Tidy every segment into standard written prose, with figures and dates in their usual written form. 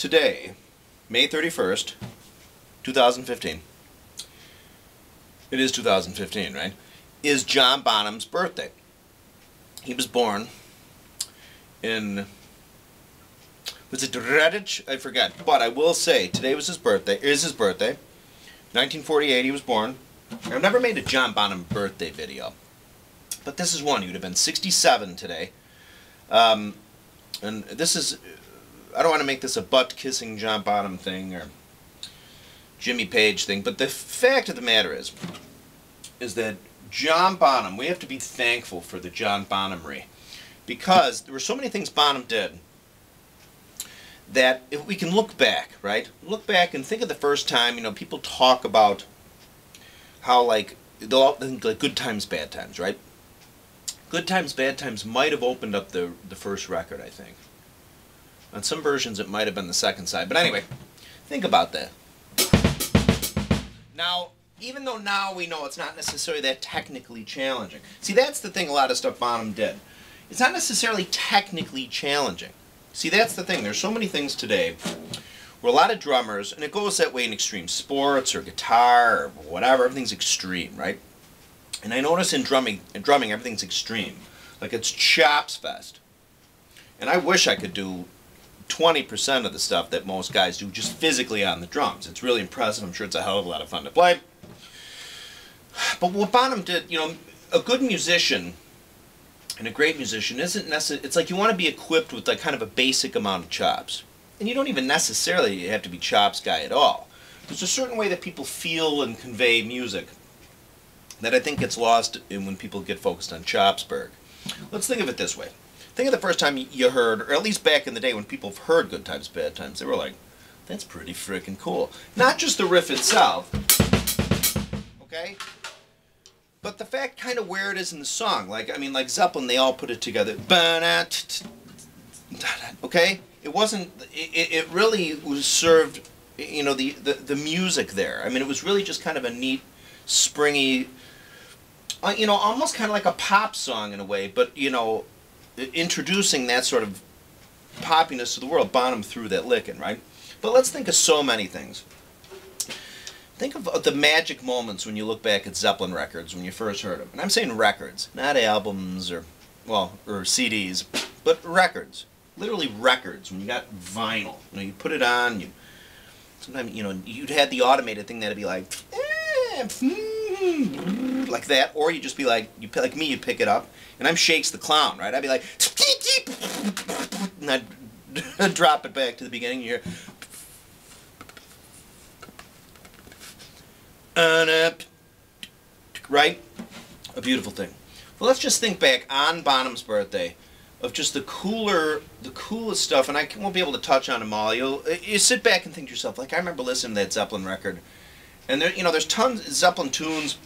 Today, May 31st, 2015, it is 2015, right, is John Bonham's birthday. He was born in, was it Redditch? I forgot. But I will say, today was his birthday, 1948 he was born. I've never made a John Bonham birthday video, but this is one. He would have been 67 today. And this is, I don't want to make this a butt-kissing John Bonham thing or Jimmy Page thing, but the fact of the matter is that John Bonham, we have to be thankful for the John Bonham-ry, because there were so many things Bonham did that if we can look back, right? Look back and think of the first time, you know, people talk about how, like, they'll all think, like, Good Times, Bad Times, right? Good Times, Bad Times might have opened up the first record, I think. On some versions it might have been the second side. But anyway, think about that. Now, even though now we know it's not necessarily that technically challenging. See, that's the thing a lot of stuff Bonham did. It's not necessarily technically challenging. See, that's the thing. There's so many things today where a lot of drummers, and it goes that way in extreme sports or guitar or whatever, everything's extreme, right? And I notice in drumming everything's extreme. Like it's chops fest. And I wish I could do 20% of the stuff that most guys do just physically on the drums. It's really impressive. I'm sure it's a hell of a lot of fun to play. But what Bonham did, you know, a good musician and a great musician isn't necessarily, it's like you want to be equipped with like kind of a basic amount of chops. And you don't even necessarily have to be chops guy at all. There's a certain way that people feel and convey music that I think gets lost when people get focused on Chopsburg. Let's think of it this way. Think of the first time you heard, or at least back in the day when people have heard Good Times, Bad Times, they were like, that's pretty frickin' cool. Not just the riff itself, okay? But the fact kind of where it is in the song. Like, I mean, like Zeppelin, they all put it together. Okay? It wasn't, it really was served, you know, the music there. I mean, it was really just kind of a neat, springy, you know, almost kind of like a pop song in a way, but, you know, introducing that sort of poppiness to the world. Bonham threw that lick in, right? But let's think of so many things. Think of the magic moments when you look back at Zeppelin records when you first heard them. And I'm saying records, not albums or, well, or CDs, but records. Literally records. When you got vinyl, you know, you put it on, you sometimes, you know, you'd had the automated thing that'd be like, like that, or you just be like, like me, you pick it up, and I'm Shakes the Clown, right? I'd be like, and I'd drop it back to the beginning. You hear, right? A beautiful thing. Well, let's just think back on Bonham's birthday of just the coolest stuff, and I won't be able to touch on them all. You sit back and think to yourself, like, I remember listening to that Zeppelin record, and there, you know, there's tons of Zeppelin tunes,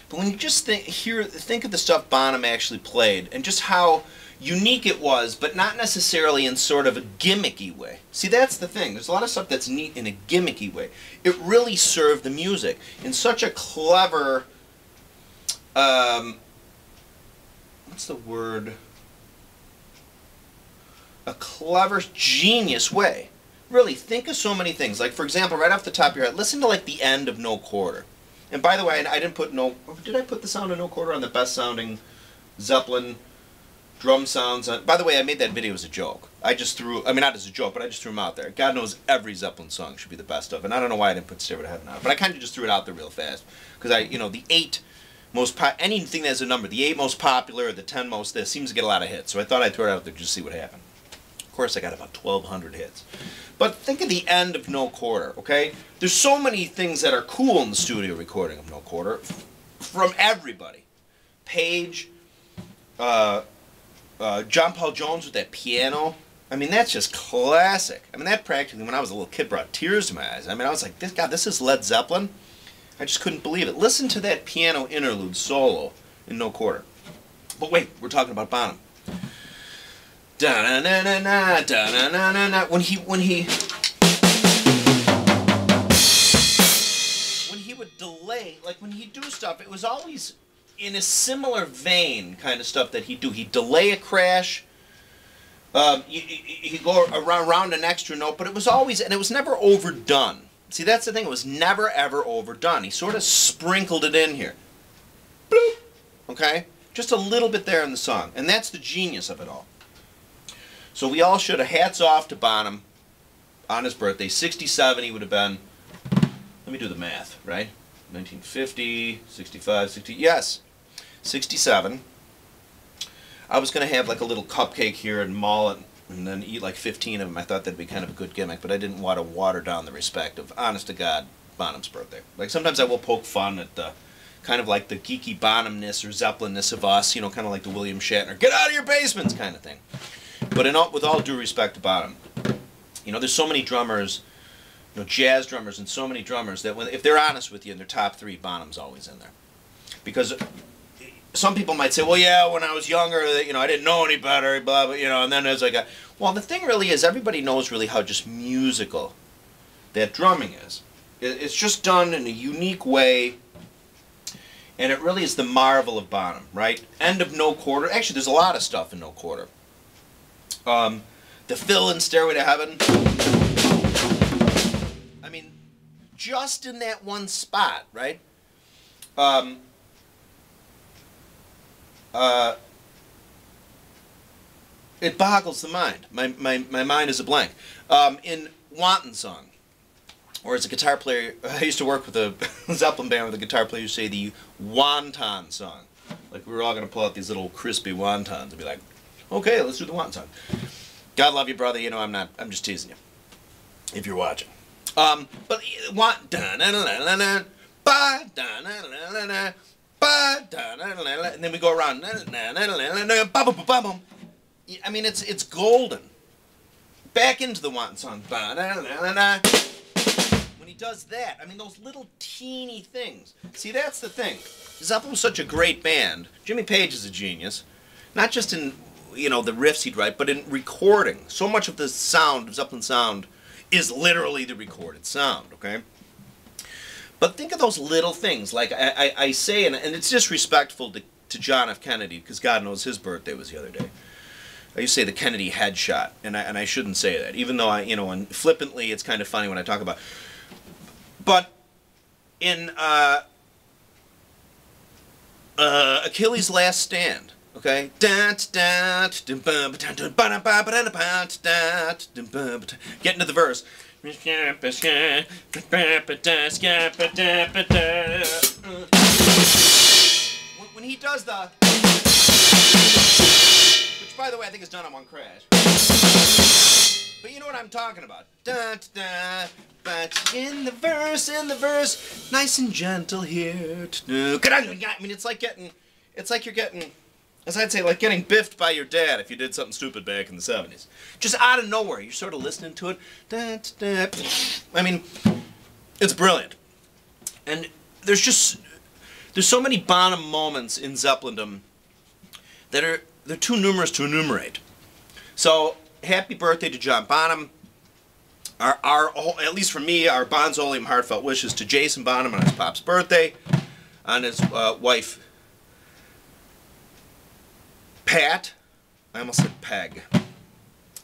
but when you just think of the stuff Bonham actually played, and just how unique it was, but not necessarily in sort of a gimmicky way. See, that's the thing. There's a lot of stuff that's neat in a gimmicky way. It really served the music in such a clever, what's the word? A clever, genius way. Really, think of so many things. Like, for example, right off the top of your head, listen to, like, the end of No Quarter. And by the way, I didn't put did I put the sound of No Quarter on the best sounding Zeppelin drum sounds? By the way, I made that video as a joke. I just threw, I mean, not as a joke, but I just threw them out there. God knows every Zeppelin song should be the best of, and I don't know why I didn't put Stairway to Heaven on it, but I kind of just threw it out there real fast. Because you know, the 8 most, anything that has a number, the 8 most popular, or the 10 most this, seems to get a lot of hits, so I thought I'd throw it out there just to see what happened. Of course, I got about 1,200 hits. But think of the end of No Quarter, okay? There's so many things that are cool in the studio recording of No Quarter from everybody. Page, John Paul Jones with that piano. I mean, that's just classic. I mean, that practically, when I was a little kid, brought tears to my eyes. I mean, I was like, this is Led Zeppelin? I just couldn't believe it. Listen to that piano interlude solo in No Quarter. But wait, we're talking about Bonham. Da-na-na-na-na, da-na-na-na-na. When he would delay, like when he'd do stuff, it was always in a similar vein kind of stuff that he'd do. He'd delay a crash, You go around an extra note, but it was always, and it was never overdone. See, that's the thing, it was never ever overdone. He sort of sprinkled it in here. Bloop. Okay? Just a little bit there in the song. And that's the genius of it all. So we all should have hats off to Bonham on his birthday. 67 he would have been, let me do the math, right? 1950, 65, 60, yes, 67. I was going to have like a little cupcake here and maul it and then eat like 15 of them. I thought that'd be kind of a good gimmick, but I didn't want to water down the respect of, honest to God, Bonham's birthday. Like sometimes I will poke fun at the kind of like the geeky Bonhamness or Zeppelinness of us, you know, kind of like the William Shatner, get out of your basements kind of thing. But with all due respect to Bonham, you know, there's so many drummers, you know, jazz drummers and so many drummers that if they're honest with you in their top three, Bonham's always in there. Because some people might say, well, yeah, when I was younger, you know, I didn't know any better, blah, blah, you know, and then as I got... Well, the thing really is, everybody knows really how just musical that drumming is. It's just done in a unique way, and it really is the marvel of Bonham, right? End of No Quarter. Actually, there's a lot of stuff in No Quarter. The fill in Stairway to Heaven. I mean, just in that one spot, right? It boggles the mind. My mind is a blank. In Wanton Song, or as a guitar player, I used to work with a Zeppelin band with a guitar player who say the Wonton Song. Like we were all going to pull out these little crispy wontons and be like, okay, let's do the Wanton Song. God love you, brother. You know I'm just teasing you. If you're watching. But and then we go around. I mean, it's golden. Back into the Wanton Song. When he does that, I mean, those little teeny things. See, that's the thing. Zeppelin was such a great band. Jimmy Page is a genius. Not just in, you know, the riffs he'd write, but in recording. So much of the sound, of Zeppelin sound, is literally the recorded sound, okay? But think of those little things. Like I say, and it's disrespectful to John F. Kennedy, because God knows his birthday was the other day. I used to say the Kennedy headshot, and I shouldn't say that, even though you know, and flippantly, it's kind of funny when I talk about. But in Achilles' Last Stand, okay, getting to the verse. When he does the, which by the way I think is done on one crash, but you know what I'm talking about. But in the verse, nice and gentle here. I mean, it's like you're getting, as I'd say, like getting biffed by your dad if you did something stupid back in the 70s. Just out of nowhere, you're sort of listening to it. I mean, it's brilliant. And there's so many Bonham moments in Zeppelindom that they're too numerous to enumerate. So, happy birthday to John Bonham. At least for me, our Bonzolium heartfelt wishes to Jason Bonham on his pop's birthday, on his wife Pat. I almost said Peg.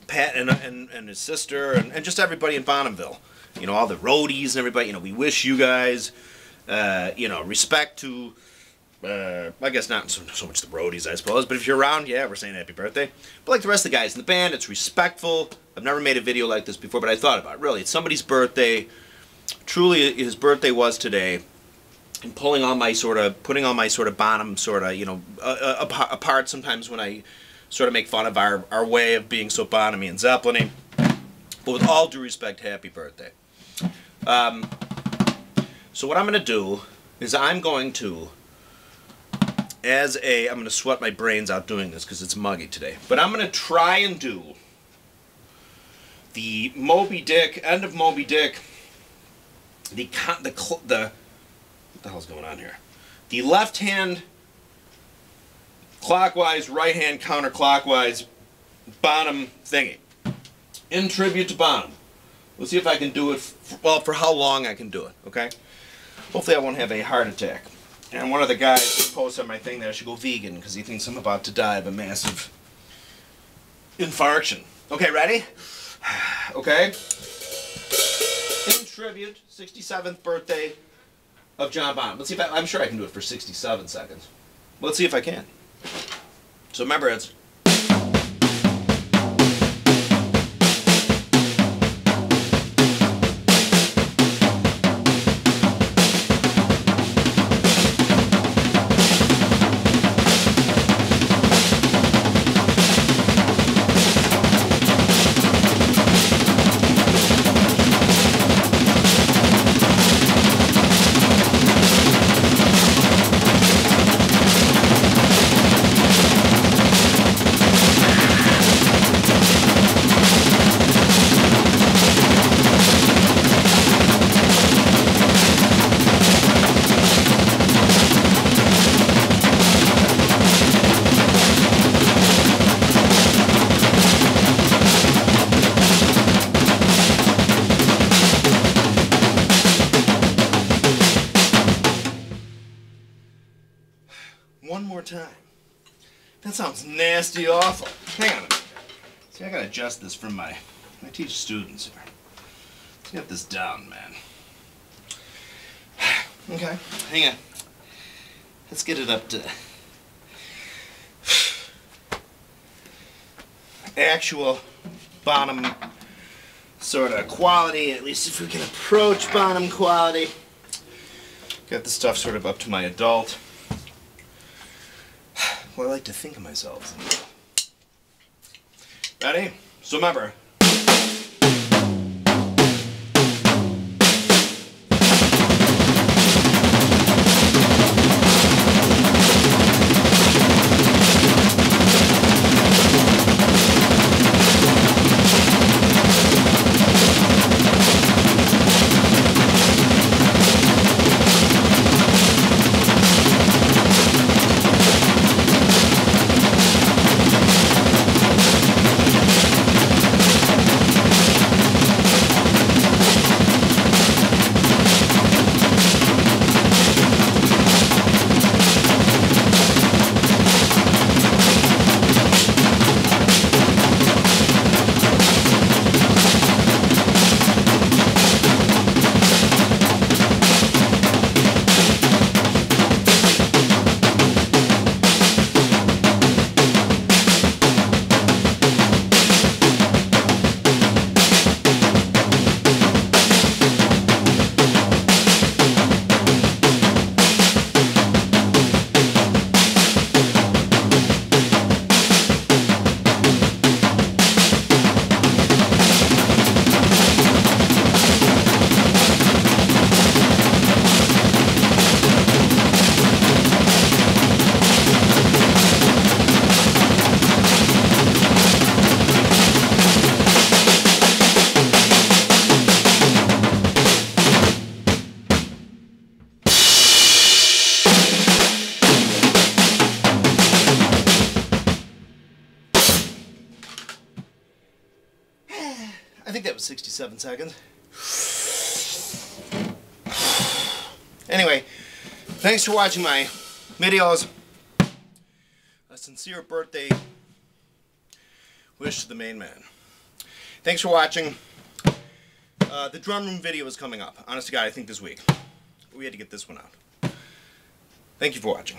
Pat and his sister and just everybody in Bonhamville. You know, all the roadies and everybody. You know, we wish you guys, you know, respect to. I guess not so much the roadies, I suppose, but if you're around, yeah, we're saying happy birthday. But like the rest of the guys in the band, it's respectful. I've never made a video like this before, but I thought about it. Really, it's somebody's birthday. Truly, his birthday was today. And putting all my sort of Bonham sort of, you know, apart sometimes when I sort of make fun of our way of being so Bonham-y and Zeppelin-y. But with all due respect, happy birthday. So what I'm going to do is I'm going to sweat my brains out doing this because it's muggy today. But I'm going to try and do the Moby Dick, end of Moby Dick, what the hell's going on here? The left hand clockwise, right hand counterclockwise Bonham thingy. In tribute to Bonham. We'll see if I can do it, for how long I can do it, okay? Hopefully I won't have a heart attack. And one of the guys posts on my thing that I should go vegan because he thinks I'm about to die of a massive infarction. Okay, ready? Okay. In tribute, 67th birthday of John Bonham. Let's see if I'm sure I can do it for 67 seconds. Let's see if I can. So remember, it's... One more time. That sounds nasty awful. Hang on a minute. See, I gotta adjust this from I teach students here. Let's get this down, man. Okay, hang on. Let's get it up to actual Bonham sort of quality, at least if we can approach Bonham quality. Get the stuff sort of up to my adult. Well, I like to think of myself. Ready? So remember. I think that was 67 seconds. Anyway, thanks for watching my videos. A sincere birthday wish to the main man. Thanks for watching. The drum room video is coming up. Honest to God, I think this week. We had to get this one out. Thank you for watching.